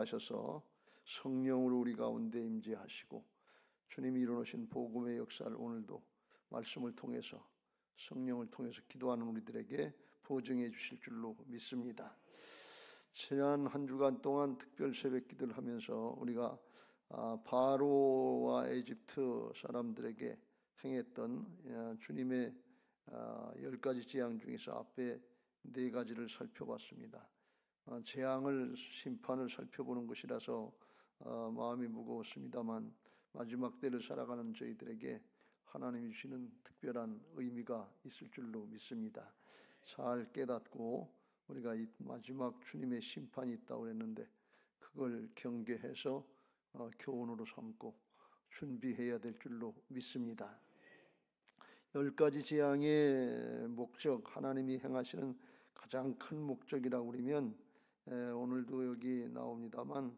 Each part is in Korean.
하셔서 성령으로 우리 가운데 임재하시고 주님이 이루어놓으신 복음의 역사를 오늘도 말씀을 통해서 성령을 통해서 기도하는 우리들에게 보증해 주실 줄로 믿습니다. 지난 한 주간 동안 특별 새벽 기도를 하면서 우리가 바로와 에집트 사람들에게 행했던 주님의 10가지 재앙 중에서 앞에 4가지를 살펴봤습니다. 재앙을 심판을 살펴보는 것이라서 마음이 무거웠습니다만 마지막 때를 살아가는 저희들에게 하나님이 주시는 특별한 의미가 있을 줄로 믿습니다. 잘 깨닫고 우리가 이 마지막 주님의 심판이 있다고 그랬는데 그걸 경계해서 교훈으로 삼고 준비해야 될 줄로 믿습니다. 10가지 재앙의 목적, 하나님이 행하시는 가장 큰 목적이라고 그러면 오늘도 여기 나옵니다만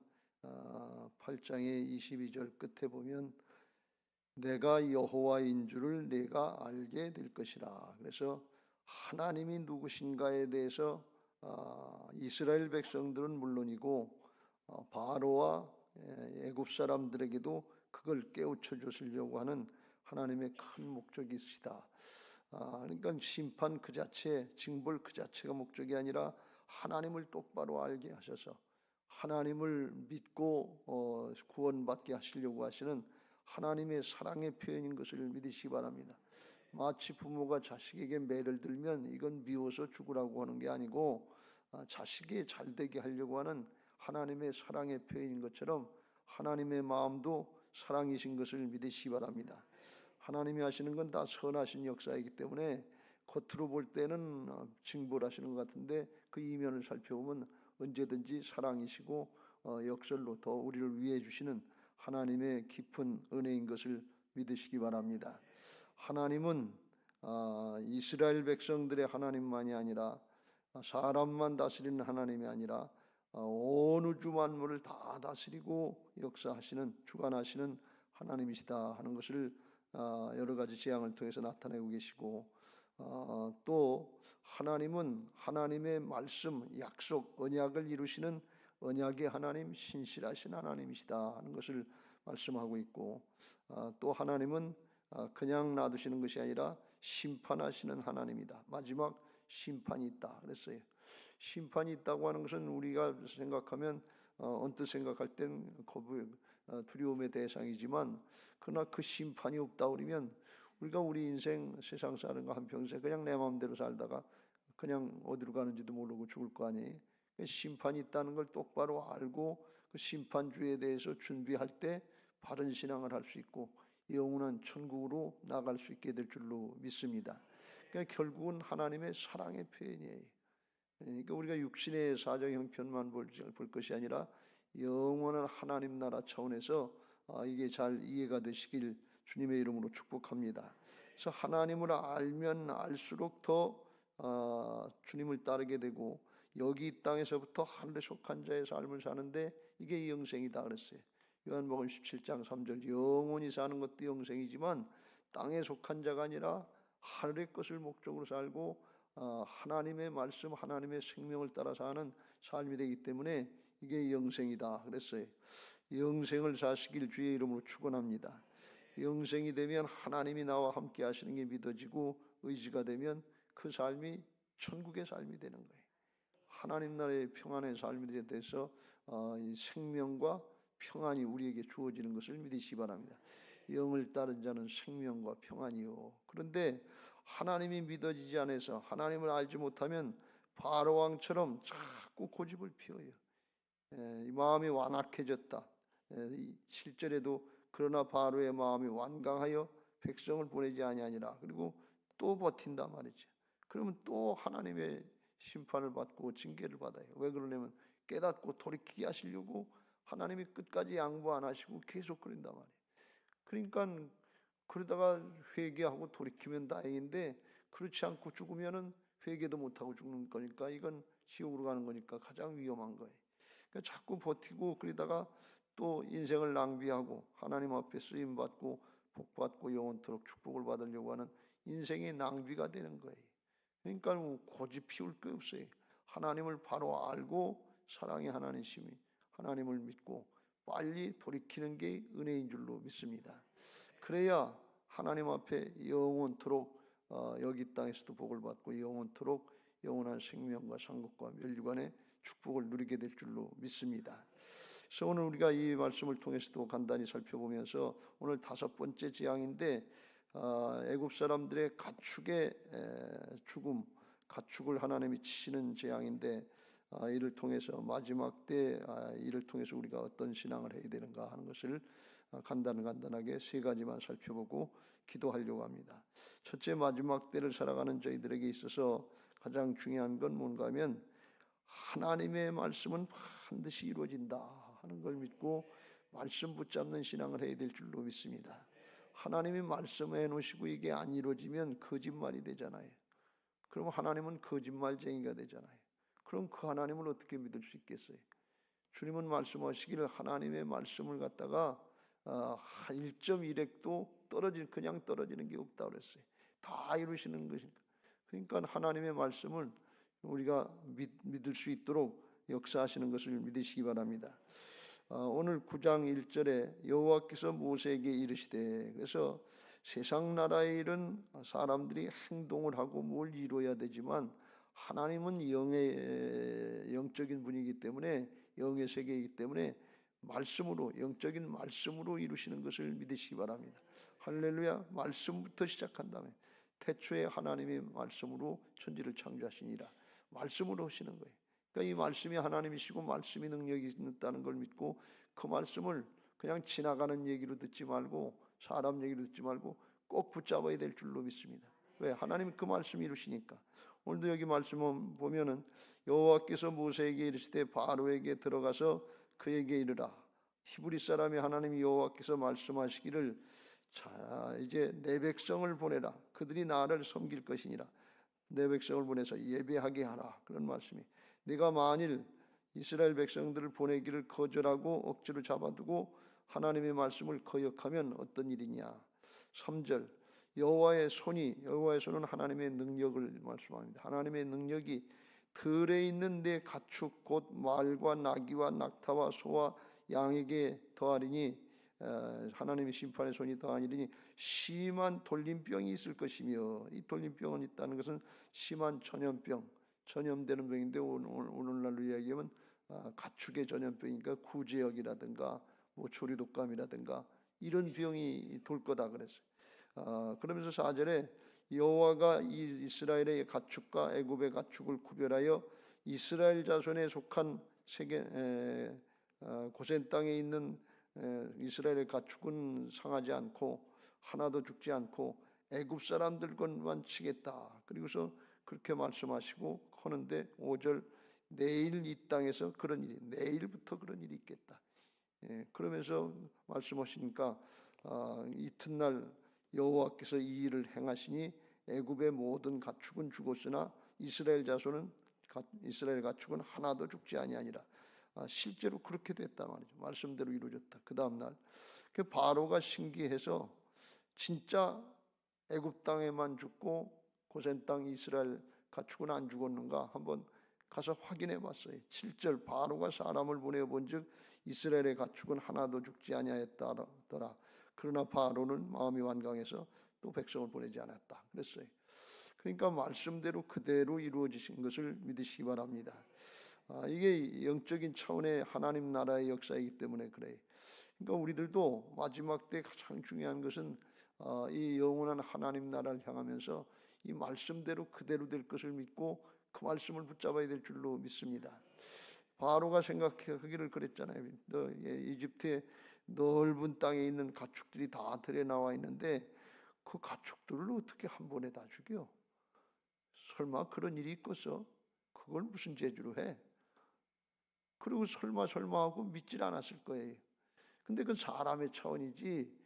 8장의 22절 끝에 보면 내가 여호와인 줄을 내가 알게 될 것이라. 그래서 하나님이 누구신가에 대해서 이스라엘 백성들은 물론이고 바로와 애굽 사람들에게도 그걸 깨우쳐 주시려고 하는 하나님의 큰 목적이 있으시다. 그러니까 심판 그 자체, 징벌 그 자체가 목적이 아니라 하나님을 똑바로 알게 하셔서 하나님을 믿고 구원받게 하시려고 하시는 하나님의 사랑의 표현인 것을 믿으시기 바랍니다. 마치 부모가 자식에게 매를 들면 이건 미워서 죽으라고 하는 게 아니고 자식이 잘되게 하려고 하는 하나님의 사랑의 표현인 것처럼 하나님의 마음도 사랑이신 것을 믿으시기 바랍니다. 하나님이 하시는 건 다 선하신 역사이기 때문에 겉으로 볼 때는 징벌하시는 것 같은데 그 이면을 살펴보면 언제든지 사랑이시고 역설로 더 우리를 위해 주시는 하나님의 깊은 은혜인 것을 믿으시기 바랍니다. 하나님은 이스라엘 백성들의 하나님만이 아니라 사람만 다스리는 하나님이 아니라 온 우주 만물을 다 다스리고 역사하시는 주관하시는 하나님이시다 하는 것을 여러 가지 재앙을 통해서 나타내고 계시고 또 하나님은 하나님의 말씀, 약속, 언약을 이루시는 언약의 하나님, 신실하신 하나님이시다 하는 것을 말씀하고 있고 또 하나님은 그냥 놔두시는 것이 아니라 심판하시는 하나님이다. 마지막 심판이 있다 그랬어요. 심판이 있다고 하는 것은 우리가 생각하면 언뜻 생각할 땐 두려움의 대상이지만 그러나 그 심판이 없다 그러면 우리가 우리 인생 세상 사는 거 한평생 그냥 내 마음대로 살다가 그냥 어디로 가는지도 모르고 죽을 거 아니에요. 심판이 있다는 걸 똑바로 알고 그 심판주에 대해서 준비할 때 바른 신앙을 할 수 있고 영원한 천국으로 나갈 수 있게 될 줄로 믿습니다. 그러니까 결국은 하나님의 사랑의 표현이에요. 그러니까 우리가 육신의 사정 형편만 볼 것이 아니라 영원한 하나님 나라 차원에서 이게 잘 이해가 되시길 주님의 이름으로 축복합니다. 그래서 하나님을 알면 알수록 더 주님을 따르게 되고 여기 이 땅에서부터 하늘에 속한 자의 삶을 사는데 이게 영생이다 그랬어요. 요한복음 17장 3절 영원히 사는 것도 영생이지만 땅에 속한 자가 아니라 하늘의 것을 목적으로 살고 하나님의 말씀, 하나님의 생명을 따라 사는 삶이 되기 때문에 이게 영생이다 그랬어요. 영생을 사시길 주의 이름으로 축원합니다. 영생이 되면 하나님이 나와 함께 하시는 게 믿어지고 의지가 되면 그 삶이 천국의 삶이 되는 거예요. 하나님 나라의 평안의 삶이 돼서 이 생명과 평안이 우리에게 주어지는 것을 믿으시기 바랍니다. 영을 따른 자는 생명과 평안이요. 그런데 하나님이 믿어지지 않아서 하나님을 알지 못하면 바로 왕처럼 자꾸 고집을 피워요. 이 마음이 완악해졌다. 7절에도 그러나 바로의 마음이 완강하여 백성을 보내지 아니하니라. 그리고 또 버틴다 말이죠. 그러면 또 하나님의 심판을 받고 징계를 받아요. 왜 그러냐면 깨닫고 돌이키게 하시려고 하나님이 끝까지 양보 안 하시고 계속 그런단 말이에요. 그러니까 그러다가 회개하고 돌이키면 다행인데 그렇지 않고 죽으면은 회개도 못하고 죽는 거니까 이건 지옥으로 가는 거니까 가장 위험한 거예요. 그러니까 자꾸 버티고 그러다가 또 인생을 낭비하고 하나님 앞에 쓰임 받고 복 받고 영원토록 축복을 받으려고 하는 인생의 낭비가 되는 거예요. 그러니까 고집 피울 게 없어요. 하나님을 바로 알고 사랑의 하나님이심이 하나님을 믿고 빨리 돌이키는 게 은혜인 줄로 믿습니다. 그래야 하나님 앞에 영원토록 여기 땅에서도 복을 받고 영원토록 영원한 생명과 상급과 멸류관의 축복을 누리게 될 줄로 믿습니다. 그래서 오늘 우리가 이 말씀을 통해서도 간단히 살펴보면서 오늘 5번째 재앙인데 애굽 사람들의 가축의 죽음, 가축을 하나님이 치시는 재앙인데 이를 통해서 마지막 때 이를 통해서 우리가 어떤 신앙을 해야 되는가 하는 것을 간단하게 3가지만 살펴보고 기도하려고 합니다. 첫째, 마지막 때를 살아가는 저희들에게 있어서 가장 중요한 건 뭔가 하면 하나님의 말씀은 반드시 이루어진다 하는 걸 믿고 말씀 붙잡는 신앙을 해야 될 줄로 믿습니다. 하나님이 말씀해 놓으시고 이게 안 이루어지면 거짓말이 되잖아요. 그럼 하나님은 거짓말쟁이가 되잖아요. 그럼 그 하나님을 어떻게 믿을 수 있겠어요? 주님은 말씀하시기를 하나님의 말씀을 갖다가 1.1핵도 그냥 떨어지는 게 없다 그랬어요. 다 이루시는 것이니까. 그러니까 하나님의 말씀을 우리가 믿을 수 있도록 역사하시는 것을 믿으시기 바랍니다. 오늘 9장 1절에 여호와께서 모세에게 이르시되, 그래서 세상 나라의 일은 사람들이 행동을 하고 뭘 이루어야 되지만 하나님은 영적인 분이기 때문에, 영의 세계이기 때문에 말씀으로, 영적인 말씀으로 이루시는 것을 믿으시기 바랍니다. 할렐루야. 말씀부터 시작한다면 태초에 하나님의 말씀으로 천지를 창조하시니라. 말씀으로 하시는 거예요. 그러니까 이 말씀이 하나님이시고 말씀이 능력이 있다는 걸 믿고 그 말씀을 그냥 지나가는 얘기로 듣지 말고 사람 얘기로 듣지 말고 꼭 붙잡아야 될 줄로 믿습니다. 왜? 하나님이 그 말씀을 이루시니까. 오늘도 여기 말씀을 보면은 여호와께서 모세에게 이르시되 바로에게 들어가서 그에게 이르라. 히브리 사람이 하나님 여호와께서 말씀하시기를 자 이제 내 백성을 보내라. 그들이 나를 섬길 것이니라. 내 백성을 보내서 예배하게 하라. 그런 말씀이. 네가 만일 이스라엘 백성들을 보내기를 거절하고 억지로 잡아두고 하나님의 말씀을 거역하면 어떤 일이냐. 3절 여호와의 손은 하나님의 능력을 말씀합니다. 하나님의 능력이 들에 있는 내 가축 곧 말과 나귀와 낙타와 소와 양에게 더하리니 하나님의 심판의 손이 더하리니 심한 돌림병이 있을 것이며, 이 돌림병은 있다는 것은 심한 전염병, 전염되는 병인데 오늘날로 이야기하면 가축의 전염병이니까 구제역이라든가 뭐 조류독감이라든가 이런 병이 돌 거다 그랬어요. 그러면서 4절에 여호와가 이스라엘의 가축과 애굽의 가축을 구별하여 이스라엘 자손에 속한 고센 땅에 있는 이스라엘의 가축은 상하지 않고 하나도 죽지 않고 애굽 사람들 것만 치겠다. 그리고서 그렇게 말씀하시고 하는데 5절 내일 이 땅에서 그런 일이, 내일부터 그런 일이 있겠다. 그러면서 말씀하시니까 이튿날 여호와께서 이 일을 행하시니 애굽의 모든 가축은 죽었으나 이스라엘 가축은 하나도 죽지 아니하니라. 실제로 그렇게 됐단 말이죠. 말씀대로 이루어졌다. 그 다음날 바로가 신기해서 진짜 애굽 땅에만 죽고 고센 땅 이스라엘 가축은 안 죽었는가 한번 가서 확인해 봤어요. 7절 바로가 사람을 보내본즉 이스라엘의 가축은 하나도 죽지 아니하였더라. 그러나 바로는 마음이 완강해서 또 백성을 보내지 않았다 그랬어요. 그러니까 말씀대로 그대로 이루어지신 것을 믿으시기 바랍니다. 이게 영적인 차원의 하나님 나라의 역사이기 때문에 그래요. 그러니까 우리들도 마지막 때 가장 중요한 것은 이 영원한 하나님 나라를 향하면서 이 말씀대로 그대로 될 것을 믿고 그 말씀을 붙잡아야 될 줄로 믿습니다. 바로가 생각하기를 그랬잖아요. 이집트의 넓은 땅에 있는 가축들이 다 들에 나와 있는데 그 가축들을 어떻게 한 번에 다 죽여? 설마 그런 일이 있겠어? 그걸 무슨 재주로 해? 그리고 설마 하고 믿질 않았을 거예요. 근데 그건 사람의 차원이지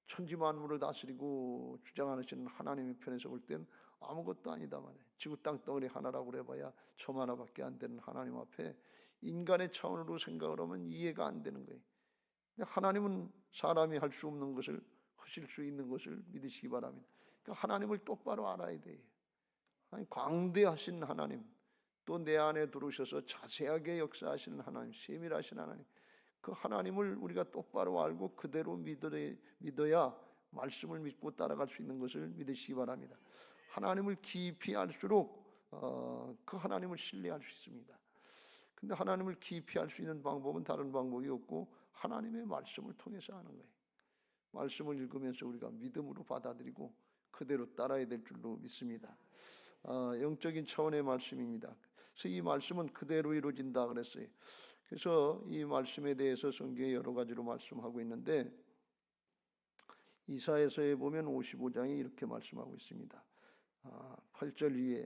천지 만물을 다스리고 주장하시는 하나님의 편에서 볼 땐 아무것도 아니다 말이에요. 지구 땅덩어리 하나라고 그래봐야 점 하나밖에 안 되는 하나님 앞에 인간의 차원으로 생각을 하면 이해가 안 되는 거예요. 근데 하나님은 사람이 할 수 없는 것을 하실 수 있는 것을 믿으시기 바랍니다. 그러니까 하나님을 똑바로 알아야 돼요. 광대하신 하나님, 또 내 안에 들어오셔서 자세하게 역사하시는 하나님, 세밀하신 하나님, 그 하나님을 우리가 똑바로 알고 그대로 믿어야 말씀을 믿고 따라갈 수 있는 것을 믿으시기 바랍니다. 하나님을 깊이 알수록 그 하나님을 신뢰할 수 있습니다. 근데 하나님을 깊이 알 수 있는 방법은 다른 방법이 없고 하나님의 말씀을 통해서 하는 거예요. 말씀을 읽으면서 우리가 믿음으로 받아들이고 그대로 따라야 될 줄로 믿습니다. 영적인 차원의 말씀입니다. 그래서 이 말씀은 그대로 이루어진다 그랬어요. 그래서 이 말씀에 대해서 성경에 여러 가지로 말씀하고 있는데 이사야서에 보면 55장이 이렇게 말씀하고 있습니다. 8절 위에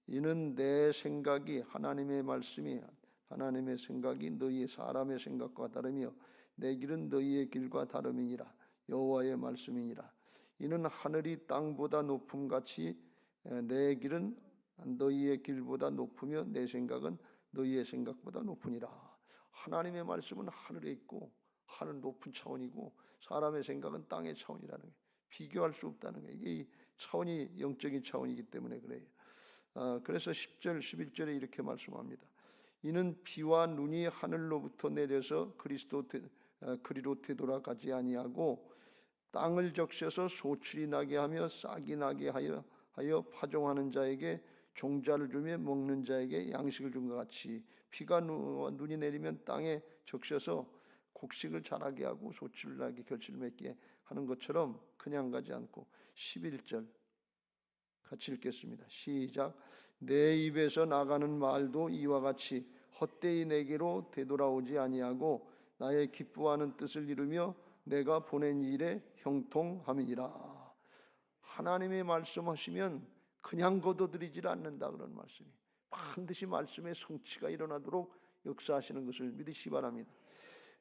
이는 내 생각이 하나님의 말씀이 하나님의 생각이 너희의 사람의 생각과 다르며 내 길은 너희의 길과 다름이니라. 여호와의 말씀이니라. 이는 하늘이 땅보다 높음같이 내 길은 너희의 길보다 높으며 내 생각은 너희의 생각보다 높으니라. 하나님의 말씀은 하늘에 있고 하늘 높은 차원이고 사람의 생각은 땅의 차원이라는 게 비교할 수 없다는 게 이게 차원이 영적인 차원이기 때문에 그래요. 그래서 10절 11절에 이렇게 말씀합니다. 이는 비와 눈이 하늘로부터 내려서 그리로 되돌아가지 아니하고 땅을 적셔서 소출이 나게 하며 싹이 나게 하여 파종하는 자에게 종자를 주며 먹는 자에게 양식을 준 것 같이 비가 눈이 내리면 땅에 적셔서 곡식을 자라게 하고 소출을 나게 결실을 맺게 하는 것처럼 그냥 가지 않고 11절 같이 읽겠습니다. 시작. 내 입에서 나가는 말도 이와 같이 헛되이 내게로 되돌아오지 아니하고 나의 기뻐하는 뜻을 이루며 내가 보낸 일에 형통함이니라. 하나님의 말씀하시면 그냥 거둬들이질 않는다 그런 말씀이 반드시 말씀의 성취가 일어나도록 역사하시는 것을 믿으시기 바랍니다.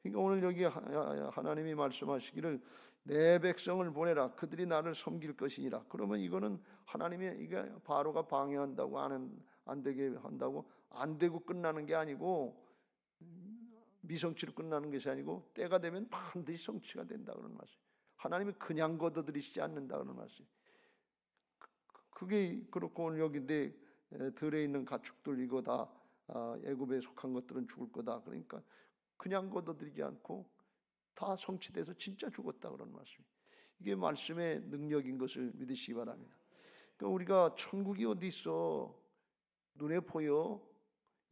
그러니까 오늘 여기 하나님이 말씀하시기를 내 백성을 보내라 그들이 나를 섬길 것이니라. 그러면 이거는 하나님의 이게 바로가 방해한다고 안 되게 한다고 안 되고 끝나는 게 아니고 미성취로 끝나는 것이 아니고 때가 되면 반드시 성취가 된다 그런 말씀. 하나님이 그냥 거둬들이시지 않는다 그런 말씀. 그게 그렇고 오늘 여기 내 들에 있는 가축들 이거 다 애굽에 속한 것들은 죽을 거다. 그러니까 그냥 거둬들이지 않고 다 성취돼서 진짜 죽었다 그런 말씀. 이게 말씀의 능력인 것을 믿으시기 바랍니다. 그러니까 우리가 천국이 어디 있어? 눈에 보여?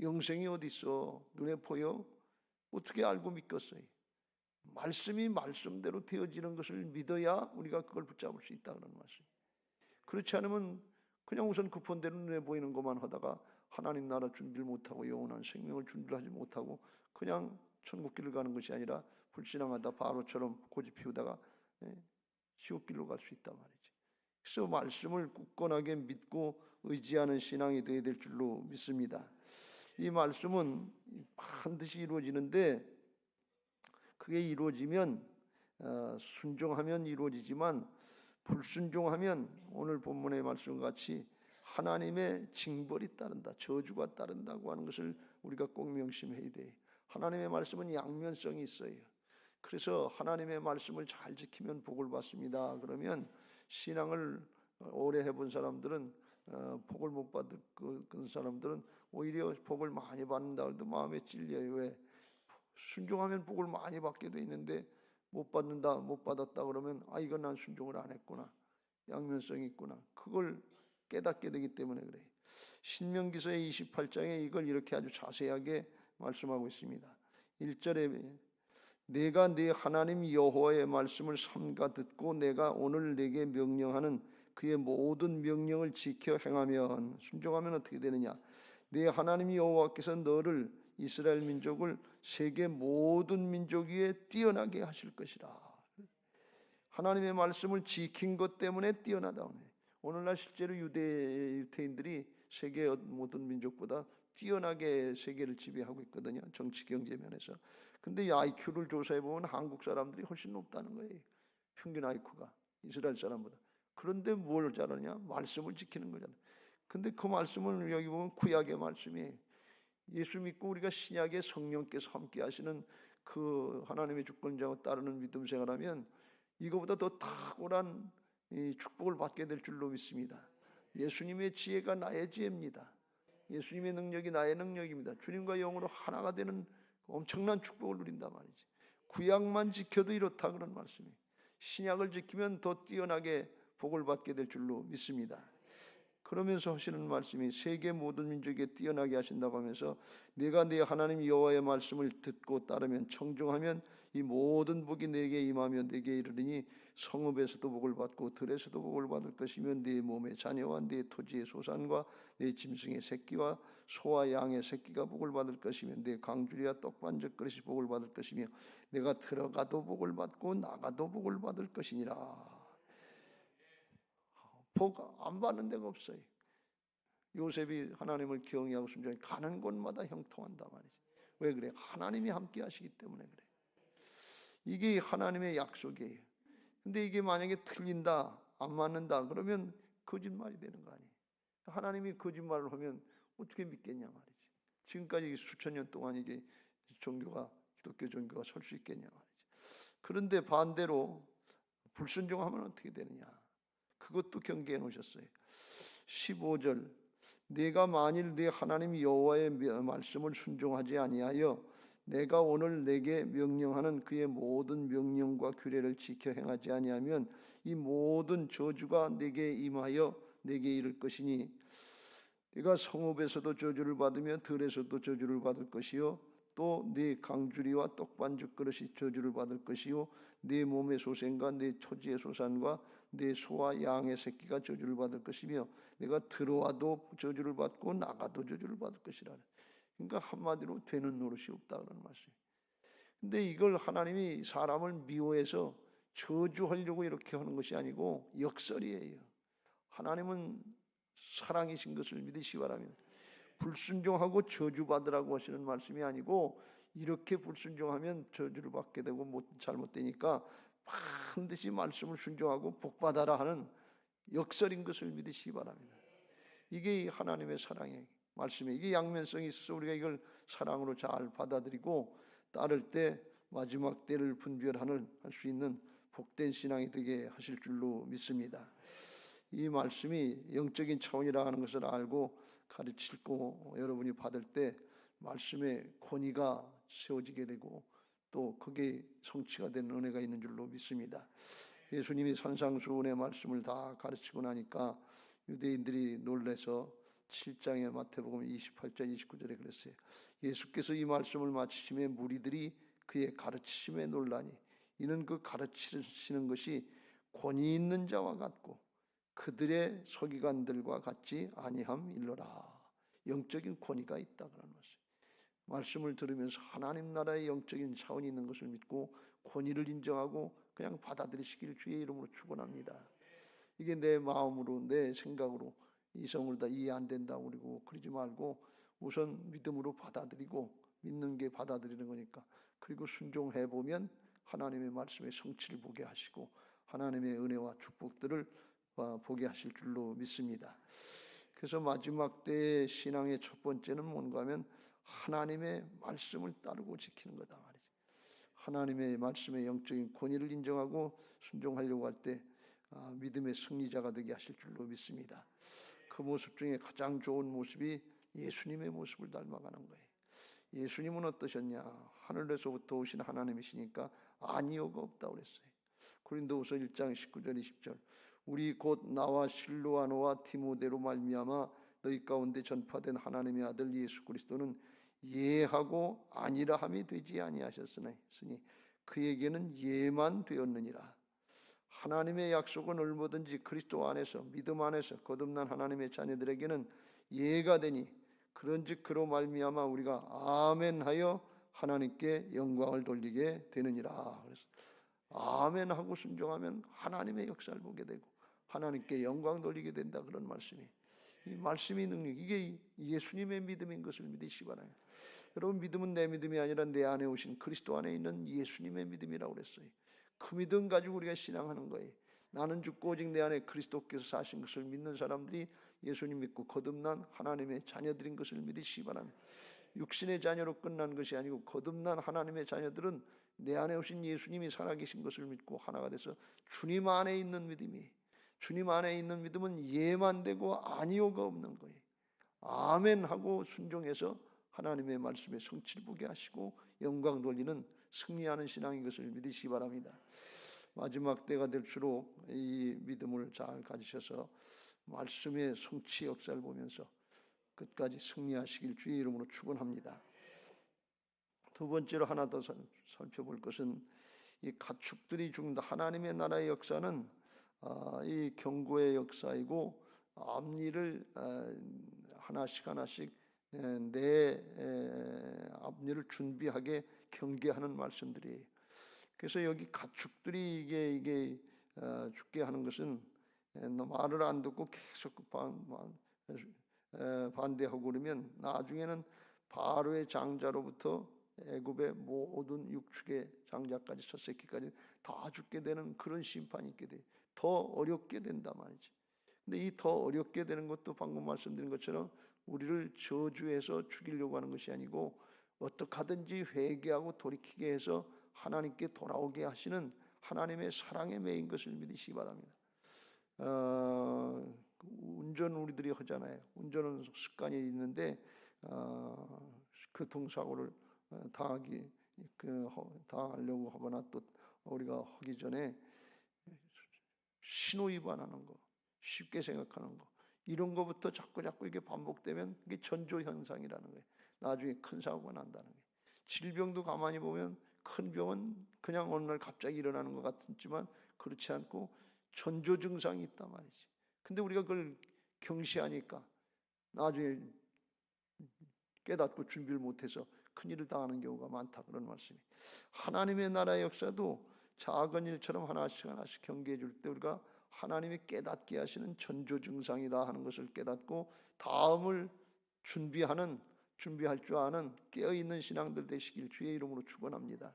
영생이 어디 있어? 눈에 보여? 어떻게 알고 믿겠어요? 말씀이 말씀대로 되어지는 것을 믿어야 우리가 그걸 붙잡을 수 있다 그런 말씀. 그렇지 않으면 그냥 우선 급한 대로 눈에 보이는 것만 하다가 하나님 나라 준비를 못하고 영원한 생명을 준비를 하지 못하고 그냥 천국길을 가는 것이 아니라 불신앙하다 바로처럼 고집 피우다가 지옥길로 갈 수 있단 말이지. 그래서 말씀을 굳건하게 믿고 의지하는 신앙이 되어야 될 줄로 믿습니다. 이 말씀은 반드시 이루어지는데 그게 이루어지면 순종하면 이루어지지만 불순종하면 오늘 본문의 말씀같이 하나님의 징벌이 따른다, 저주가 따른다고 하는 것을 우리가 꼭 명심해야 돼. 하나님의 말씀은 양면성이 있어요. 그래서 하나님의 말씀을 잘 지키면 복을 받습니다. 그러면 신앙을 오래 해본 사람들은 복을 못 받은 그 사람들은 오히려 복을 많이 받는다 해도 마음에 찔려요. 왜? 순종하면 복을 많이 받게 돼 있는데 못 받는다, 못 받았다 그러면 이건 난 순종을 안 했구나. 양면성이 있구나. 그걸 깨닫게 되기 때문에 그래요. 신명기서의 28장에 이걸 이렇게 아주 자세하게 말씀하고 있습니다. 1절에 내가 네 하나님 여호와의 말씀을 삼가 듣고 내가 오늘 네게 명령하는 그의 모든 명령을 지켜 행하면 순종하면 어떻게 되느냐? 네 하나님 여호와께서 너를 이스라엘 민족을 세계 모든 민족 위에 뛰어나게 하실 것이라. 하나님의 말씀을 지킨 것 때문에 뛰어나다. 오늘날 실제로 유대인들이 세계 모든 민족보다 뛰어나게 세계를 지배하고 있거든요. 정치 경제 면에서. 근데 이 IQ를 조사해 보면 한국 사람들이 훨씬 높다는 거예요. 평균 IQ가 이스라엘 사람보다. 그런데 뭘 잘하냐? 말씀을 지키는 거잖아요. 근데 그 말씀을 여기 보면 구약의 말씀이에요. 예수 믿고 우리가 신약의 성령께서 함께 하시는 그 하나님의 주권자와 따르는 믿음 생활하면 이거보다 더 탁월한 이 축복을 받게 될 줄로 믿습니다. 예수님의 지혜가 나의 지혜입니다. 예수님의 능력이 나의 능력입니다. 주님과 영으로 하나가 되는 엄청난 축복을 누린단 말이지. 구약만 지켜도 이렇다 그런 말씀이. 신약을 지키면 더 뛰어나게 복을 받게 될 줄로 믿습니다. 그러면서 하시는 말씀이 세계 모든 민족에 뛰어나게 하신다고 하면서 내가 네 하나님 여호와의 말씀을 듣고 따르면 청종하면 이 모든 복이 내게 임하며 내게 이르리니 성읍에서도 복을 받고 들에서도 복을 받을 것이며 네 몸의 자녀와 네 토지의 소산과 네 짐승의 새끼와 소와 양의 새끼가 복을 받을 것이며 네 강주리와 떡반죽 그릇이 복을 받을 것이며 내가 들어가도 복을 받고 나가도 복을 받을 것이니라. 복 안 받는 데가 없어요. 요셉이 하나님을 경외하고 순종해 가는 곳마다 형통한다 말이지. 왜 그래? 하나님이 함께 하시기 때문에 그래. 이게 하나님의 약속이에요. 근데 이게 만약에 틀린다, 안 맞는다 그러면 거짓말이 되는 거 아니에요. 하나님이 거짓말을 하면 어떻게 믿겠냐 말이지. 지금까지 수천 년 동안 이게 종교가 기독교 종교가 설 수 있겠냐 말이지. 그런데 반대로 불순종하면 어떻게 되느냐? 그것도 경계해 놓으셨어요. 15절 내가 만일 네 하나님 여호와의 말씀을 순종하지 아니하여 내가 오늘 내게 명령하는 그의 모든 명령과 규례를 지켜 행하지 아니하면 이 모든 저주가 내게 임하여 내게 이를 것이니 네가 성읍에서도 저주를 받으며 들에서도 저주를 받을 것이요 또 네 강주리와 떡반죽 그릇이 저주를 받을 것이요 네 몸의 소생과 네 토지의 소산과 네 소와 양의 새끼가 저주를 받을 것이며 내가 들어와도 저주를 받고 나가도 저주를 받을 것이라. 그러니까 한마디로 되는 노릇이 없다 그런 말씀이에요. 근데 이걸 하나님이 사람을 미워해서 저주하려고 이렇게 하는 것이 아니고 역설이에요. 하나님은 사랑이신 것을 믿으시기 바랍니다. 불순종하고 저주받으라고 하시는 말씀이 아니고 이렇게 불순종하면 저주를 받게 되고 잘못되니까 반드시 말씀을 순종하고 복받아라 하는 역설인 것을 믿으시기 바랍니다. 이게 하나님의 사랑의 말씀이에요. 이게 양면성이 있어서 우리가 이걸 사랑으로 잘 받아들이고 따를 때 마지막 때를 분별하는 할 수 있는 복된 신앙이 되게 하실 줄로 믿습니다. 이 말씀이 영적인 차원이라 하는 것을 알고 가르치고 여러분이 받을 때 말씀의 권위가 세워지게 되고 또 그게 성취가 되는 은혜가 있는 줄로 믿습니다. 예수님이 산상수훈의 말씀을 다 가르치고 나니까 유대인들이 놀라서 7장의 마태복음 28절 29절에 그랬어요. 예수께서 이 말씀을 마치심에 무리들이 그의 가르치심에 놀라니 이는 그 가르치시는 것이 권위 있는 자와 같고 그들의 서기관들과 같지 아니함일러라. 영적인 권위가 있다 그런 말씀. 말씀을 들으면서 하나님 나라의 영적인 차원이 있는 것을 믿고 권위를 인정하고 그냥 받아들이시길 주의 이름으로 축원합니다. 이게 내 마음으로 내 생각으로 이성으로 다 이해 안 된다고 그러고 그러지 말고 우선 믿음으로 받아들이고 믿는 게 받아들이는 거니까 그리고 순종해 보면 하나님의 말씀의 성취를 보게 하시고 하나님의 은혜와 축복들을 보게 하실 줄로 믿습니다. 그래서 마지막 때의 신앙의 첫 번째는 뭔가 하면 하나님의 말씀을 따르고 지키는 거다 말이죠. 하나님의 말씀의 영적인 권위를 인정하고 순종하려고 할 때 믿음의 승리자가 되게 하실 줄로 믿습니다. 그 모습 중에 가장 좋은 모습이 예수님의 모습을 닮아가는 거예요. 예수님은 어떠셨냐? 하늘에서부터 오신 하나님이시니까 아니오가 없다고 그랬어요. 고린도후서 1장 19절 20절 우리 곧 나와 실로아노와 디모데로 말미암아 너희 가운데 전파된 하나님의 아들 예수 그리스도는 예하고 아니라함이 되지 아니하셨으니 그에게는 예만 되었느니라. 하나님의 약속은 얼마든지 그리스도 안에서 믿음 안에서 거듭난 하나님의 자녀들에게는 예가 되니 그런즉 그로 말미암아 우리가 아멘하여 하나님께 영광을 돌리게 되느니라. 그래서 아멘하고 순종하면 하나님의 역사를 보게 되고 하나님께 영광 돌리게 된다 그런 말씀이. 이 말씀의 능력 이게 예수님의 믿음인 것을 믿으시기 바랍니다. 여러분 믿음은 내 믿음이 아니라 내 안에 오신 그리스도 안에 있는 예수님의 믿음이라고 그랬어요. 그 믿음 가지고 우리가 신앙하는 거예요. 나는 죽고 오직 내 안에 그리스도께서 사신 것을 믿는 사람들이 예수님 믿고 거듭난 하나님의 자녀들인 것을 믿으시기 바랍니다. 육신의 자녀로 끝난 것이 아니고 거듭난 하나님의 자녀들은 내 안에 오신 예수님이 살아계신 것을 믿고 하나가 돼서 주님 안에 있는 믿음이 주님 안에 있는 믿음은 예만 되고 아니오가 없는 거예요. 아멘 하고 순종해서 하나님의 말씀에 성취를 보게 하시고 영광 돌리는 승리하는 신앙인 것을 믿으시기 바랍니다. 마지막 때가 될수록 이 믿음을 잘 가지셔서 말씀의 성취 역사를 보면서 끝까지 승리하시길 주의 이름으로 축원합니다. 두 번째로 하나 더 살펴볼 것은 이 가축들이 죽는다. 하나님의 나라의 역사는 이 경고의 역사이고 앞일을 하나씩 내 앞일을 준비하게 경계하는 말씀들이에요. 그래서 여기 가축들이 이게 죽게 하는 것은 말을 안 듣고 계속 반대하고 그러면 나중에는 바로의 장자로부터 애굽의 모든 육축의 장자까지 첫 새끼까지 다 죽게 되는 그런 심판이 있게 돼. 더 어렵게 된단 말이지. 근데 이 더 어렵게 되는 것도 방금 말씀드린 것처럼 우리를 저주해서 죽이려고 하는 것이 아니고 어떻게 하든지 회개하고 돌이키게 해서 하나님께 돌아오게 하시는 하나님의 사랑의 매인 것을 믿으시기 바랍니다. 운전 우리들이 하잖아요. 운전은 습관이 있는데 교통사고를 당하려고 하거나 또 우리가 하기 전에 신호 위반하는 거, 쉽게 생각하는 거, 이런 거부터 자꾸 이게 반복되면 그게 전조 현상이라는 거예요. 나중에 큰 사고가 난다는 거예요. 질병도 가만히 보면 큰 병은 그냥 어느 날 갑자기 일어나는 것 같지만 그렇지 않고 전조 증상이 있단 말이지. 근데 우리가 그걸 경시하니까 나중에 깨닫고 준비를 못해서 큰일을 당하는 경우가 많다, 그런 말씀이. 하나님의 나라의 역사도 작은 일처럼 하나씩 경계해 줄 때 우리가 하나님이 깨닫게 하시는 전조 증상이다 하는 것을 깨닫고 다음을 준비할 줄 아는 깨어있는 신앙들 되시길 주의 이름으로 축원합니다.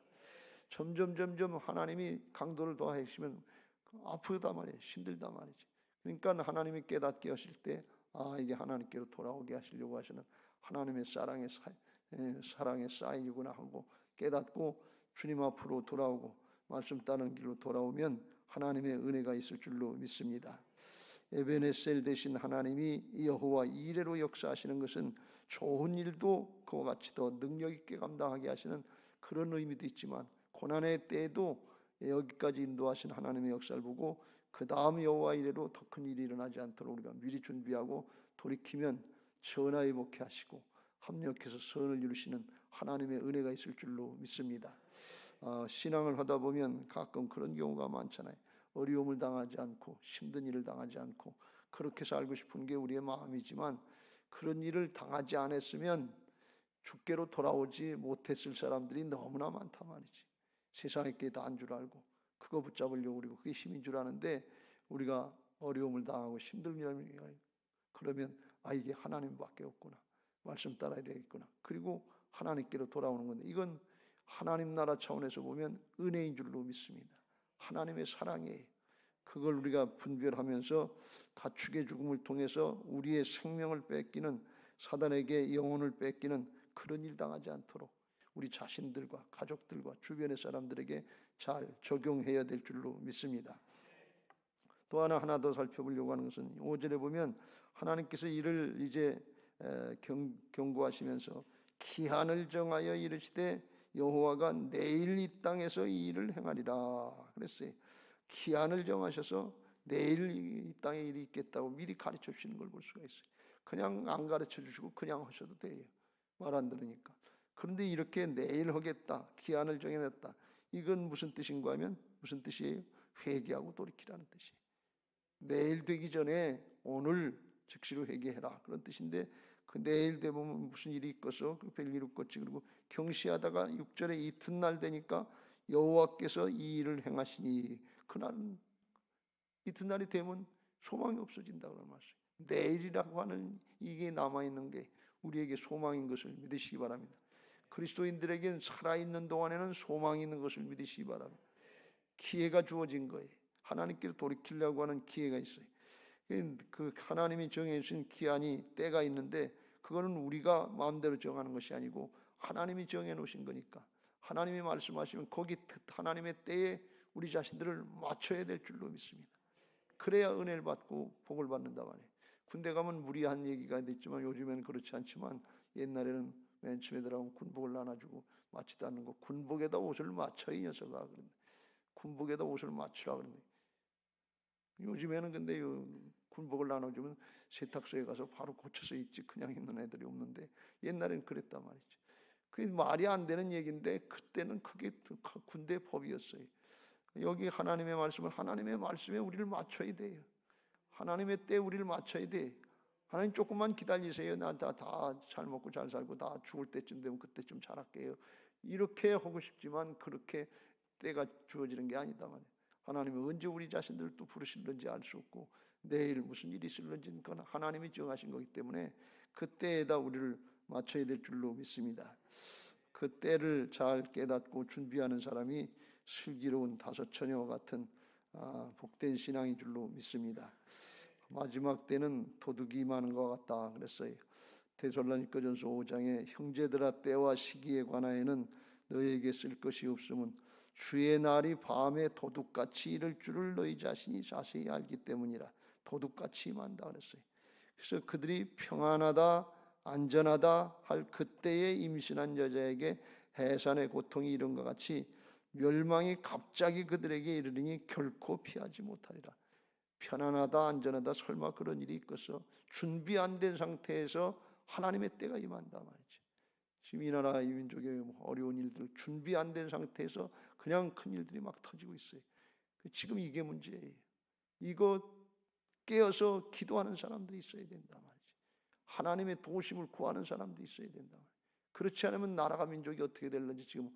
점점 하나님이 강도를 더하시면 아프다 말이에요. 힘들다 말이지. 그러니까 하나님이 깨닫게 하실 때 이게 하나님께로 돌아오게 하시려고 하시는 하나님의 사랑의 사인이구나 하고 깨닫고 주님 앞으로 돌아오고 말씀 따르는 길로 돌아오면 하나님의 은혜가 있을 줄로 믿습니다. 에베네셀 되신 하나님이 여호와 이레로 역사하시는 것은 좋은 일도 그와 같이 더 능력 있게 감당하게 하시는 그런 의미도 있지만 고난의 때에도 여기까지 인도하신 하나님의 역사를 보고 그 다음 여호와 이레로 더 큰 일이 일어나지 않도록 우리가 미리 준비하고 돌이키면 전하에 복해 하시고 합력해서 선을 이루시는 하나님의 은혜가 있을 줄로 믿습니다. 신앙을 하다 보면 가끔 그런 경우가 많잖아요. 어려움을 당하지 않고 힘든 일을 당하지 않고 그렇게 살고 싶은 게 우리의 마음이지만 그런 일을 당하지 않았으면 주께로 돌아오지 못했을 사람들이 너무나 많단 말이지. 세상에 게 다 안 줄 알고 그거 붙잡으려고 그러고 그게 힘인 줄 아는데 우리가 어려움을 당하고 힘들면 그러면 이게 하나님밖에 없구나. 말씀 따라야 되겠구나. 그리고 하나님께로 돌아오는 건데 이건 하나님 나라 차원에서 보면 은혜인 줄로 믿습니다. 하나님의 사랑이에요. 그걸 우리가 분별하면서 가축의 죽음을 통해서 우리의 생명을 뺏기는 사단에게 영혼을 뺏기는 그런 일 당하지 않도록 우리 자신들과 가족들과 주변의 사람들에게 잘 적용해야 될 줄로 믿습니다. 또 하나 더 살펴보려고 하는 것은 5절에 보면 하나님께서 이를 이제 경고하시면서 기한을 정하여 이르시되 여호와가 내일 이 땅에서 이 일을 행하리라 그랬어요. 기한을 정하셔서 내일 이 땅에 일이 있겠다고 미리 가르쳐 주시는 걸 볼 수가 있어요. 그냥 안 가르쳐 주시고 그냥 하셔도 돼요. 말 안 들으니까. 그런데 이렇게 내일 하겠다, 기한을 정해놨다. 이건 무슨 뜻인가 하면 무슨 뜻이에요? 회개하고 돌이키라는 뜻이에요. 내일 되기 전에 오늘 즉시로 회개해라 그런 뜻인데 그 내일 되면 무슨 일이 있겠어? 별일 없겠지. 그리고 경시하다가 6절에 이튿날 되니까 여호와께서 이 일을 행하시니 그날은 이튿날이 되면 소망이 없어진다 그런 말이에요. 내일이라고 하는 이게 남아있는 게 우리에게 소망인 것을 믿으시기 바랍니다. 그리스도인들에게는 살아있는 동안에는 소망이 있는 것을 믿으시기 바랍니다. 기회가 주어진 거예요. 하나님께로 돌이키려고 하는 기회가 있어요. 그 하나님이 정해주신 기한이 때가 있는데 그거는 우리가 마음대로 정하는 것이 아니고 하나님이 정해놓으신 거니까 하나님이 말씀하시면 거기 하나님의 때에 우리 자신들을 맞춰야 될 줄로 믿습니다. 그래야 은혜를 받고 복을 받는다 말이에요. 군대 가면 무리한 얘기가 됐지만 요즘에는 그렇지 않지만 옛날에는 맨 처음에 들어가면 군복을 나눠주고 맞지도 않는 거 군복에다 옷을 맞춰 이 녀석아 그런데 군복에다 옷을 맞추라 그러는데 요즘에는 근데 군복을 나눠주면 세탁소에 가서 바로 고쳐서 입지 그냥 입는 애들이 없는데 옛날엔 그랬단 말이죠. 그게 말이 안 되는 얘기인데 그때는 그게 군대 법이었어요. 여기 하나님의 말씀을 하나님의 말씀에 우리를 맞춰야 돼요. 하나님의 때에 우리를 맞춰야 돼. 하나님 조금만 기다리세요. 나 다 잘 먹고 잘 살고 다 죽을 때쯤 되면 그때쯤 잘할게요. 이렇게 하고 싶지만 그렇게 때가 주어지는 게 아니다 말이에요. 하나님은 언제 우리 자신들을 또 부르실는지 알 수 없고 내일 무슨 일이 있을는지는 그건 하나님이 정하신 거기 때문에 그때에다 우리를 맞춰야 될 줄로 믿습니다. 그 때를 잘 깨닫고 준비하는 사람이 슬기로운 다섯 처녀와 같은 복된 신앙인 줄로 믿습니다. 마지막 때는 도둑이 많은 것 같다 그랬어요. 데살로니가전서 5장에 형제들아 때와 시기에 관하여는 너희에게 쓸 것이 없음은 주의 날이 밤에 도둑같이 이를 줄을 너희 자신이 자세히 알기 때문이라. 도둑같이 임한다 그랬어요. 그래서 그들이 평안하다 안전하다 할 그때에 임신한 여자에게 해산의 고통이 이른 것 같이 멸망이 갑자기 그들에게 이르리니 결코 피하지 못하리라. 편안하다 안전하다 설마 그런 일이 있겠어? 준비 안 된 상태에서 하나님의 때가 임한다 말이지. 지금 이 나라 이 민족의 어려운 일들 준비 안 된 상태에서 그냥 큰 일들이 막 터지고 있어요. 지금 이게 문제예요. 이거 깨어서 기도하는 사람들이 있어야 된다 말이지. 하나님의 도우심을 구하는 사람들이 있어야 된다 말이지. 그렇지 않으면 나라가 민족이 어떻게 될는지 지금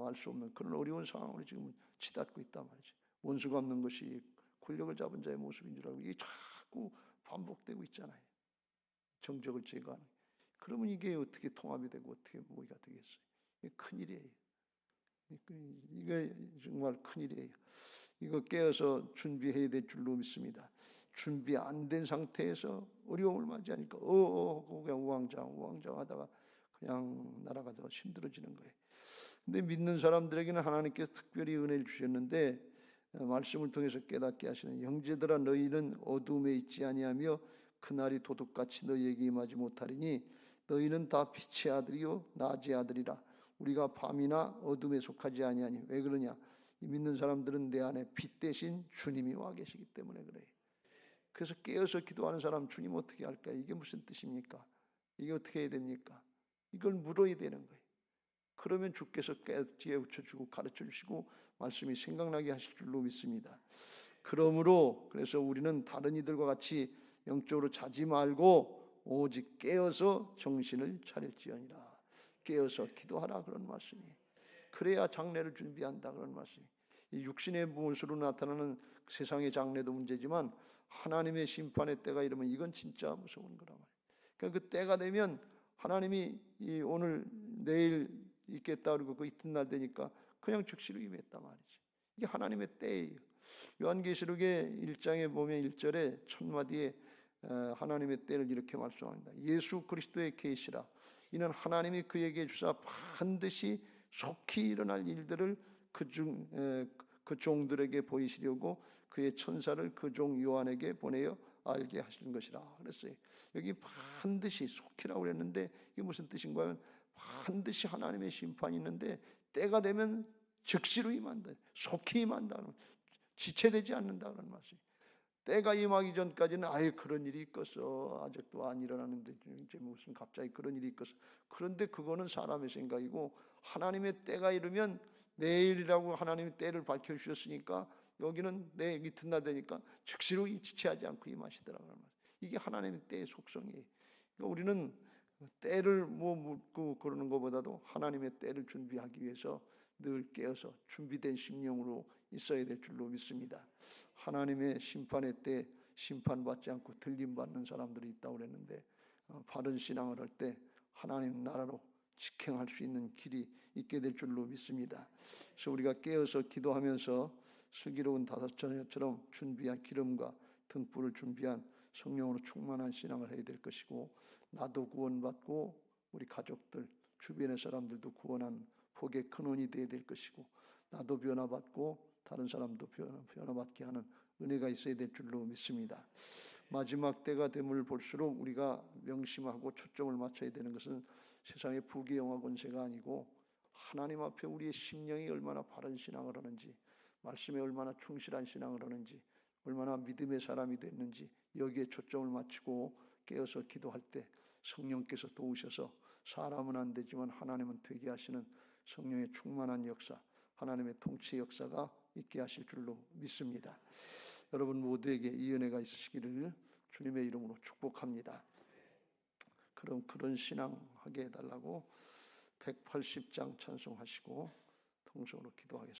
알 수 없는 그런 어려운 상황으로 지금 치닫고 있단 말이지. 원수가 없는 것이 권력을 잡은 자의 모습인 줄 알고 이게 자꾸 반복되고 있잖아요. 정적을 제거하는. 그러면 이게 어떻게 통합이 되고 어떻게 뭐가 되겠어요? 이게 큰일이에요. 이게 정말 큰일이에요. 이거 깨어서 준비해야 될 줄로 믿습니다. 준비 안 된 상태에서 어려움을 맞이하니까 그냥 우왕좌왕하다가 그냥 나라가 더 힘들어지는 거예요. 근데 믿는 사람들에게는 하나님께서 특별히 은혜를 주셨는데 말씀을 통해서 깨닫게 하시는 형제들아 너희는 어둠에 있지 아니하며 그날이 도둑같이 너희에게 임하지 못하리니 너희는 다 빛의 아들이요 낮의 아들이라. 우리가 밤이나 어둠에 속하지 아니하니 왜 그러냐? 이 믿는 사람들은 내 안에 빛 대신 주님이 와 계시기 때문에 그래요. 그래서 깨어서 기도하는 사람 주님 어떻게 할까? 이게 무슨 뜻입니까? 이게 어떻게 해야 됩니까? 이걸 물어야 되는 거예요. 그러면 주께서 지혜 붙여주고 가르쳐 주시고 말씀이 생각나게 하실 줄로 믿습니다. 그러므로 그래서 우리는 다른 이들과 같이 영적으로 자지 말고 오직 깨어서 정신을 차릴지어니라. 깨어서 기도하라 그런 말씀이. 그래야 장래를 준비한다 그런 말씀이. 이 육신의 무엇으로 나타나는 세상의 장래도 문제지만 하나님의 심판의 때가 이르면 이건 진짜 무서운 거란 말이에요. 그러니까 그 때가 되면 하나님이 이 오늘 내일 있겠다 그러고 그 이튿날 되니까 그냥 즉시로 임했단 말이지. 이게 하나님의 때예요. 요한계시록의 1장에 보면 1절에 첫 마디에 하나님의 때를 이렇게 말씀합니다. 예수 그리스도의 계시라. 이는 하나님이 그에게 주사 반드시 속히 일어날 일들을 그 종들에게 보이시려고 그의 천사를 그 종 요한에게 보내어 알게 하시는 것이라 그랬어요. 여기 반드시 속히라고 그랬는데 이게 무슨 뜻인가 하면 반드시 하나님의 심판이 있는데 때가 되면 즉시로 임한다. 속히 임한다. 지체되지 않는다 그런 말이에요. 때가 임하기 전까지는 아예 그런 일이 있겠어. 아직도 안 일어나는데 이제 무슨 갑자기 그런 일이 있겠어. 그런데 그거는 사람의 생각이고 하나님의 때가 이르면 내일이라고 하나님의 때를 밝혀주셨으니까 여기는 내일 이튿날 되니까 즉시로 지체하지 않고 임하시더라 그런 말이에요. 이게 하나님의 때의 속성이에요. 그러니까 우리는 때를 뭐 묻고 그러는 것보다도 하나님의 때를 준비하기 위해서 늘 깨어서 준비된 심령으로 있어야 될 줄로 믿습니다. 하나님의 심판의 때 심판받지 않고 들림받는 사람들이 있다고 그랬는데 바른 신앙을 할 때 하나님 나라로 직행할 수 있는 길이 있게 될 줄로 믿습니다. 그래서 우리가 깨어서 기도하면서 슬기로운 다섯 처녀처럼 준비한 기름과 등불을 준비한 성령으로 충만한 신앙을 해야 될 것이고 나도 구원받고 우리 가족들 주변의 사람들도 구원한 복의 근원이 되어야 될 것이고 나도 변화받고 다른 사람도 변화받게 하는 은혜가 있어야 될 줄로 믿습니다. 마지막 때가 됨을 볼수록 우리가 명심하고 초점을 맞춰야 되는 것은 세상의 부귀영화 권세가 아니고 하나님 앞에 우리의 심령이 얼마나 바른 신앙을 하는지, 말씀에 얼마나 충실한 신앙을 하는지, 얼마나 믿음의 사람이 됐는지 여기에 초점을 맞추고 깨어서 기도할 때 성령께서 도우셔서 사람은 안 되지만 하나님은 되게 하시는 성령의 충만한 역사, 하나님의 통치 역사가 있게 하실 줄로 믿습니다. 여러분 모두에게 이 은혜가 있으시기를 주님의 이름으로 축복합니다. 그럼 그런 신앙 하게 해달라고 180장 찬송하시고 통성으로 기도하겠습니다.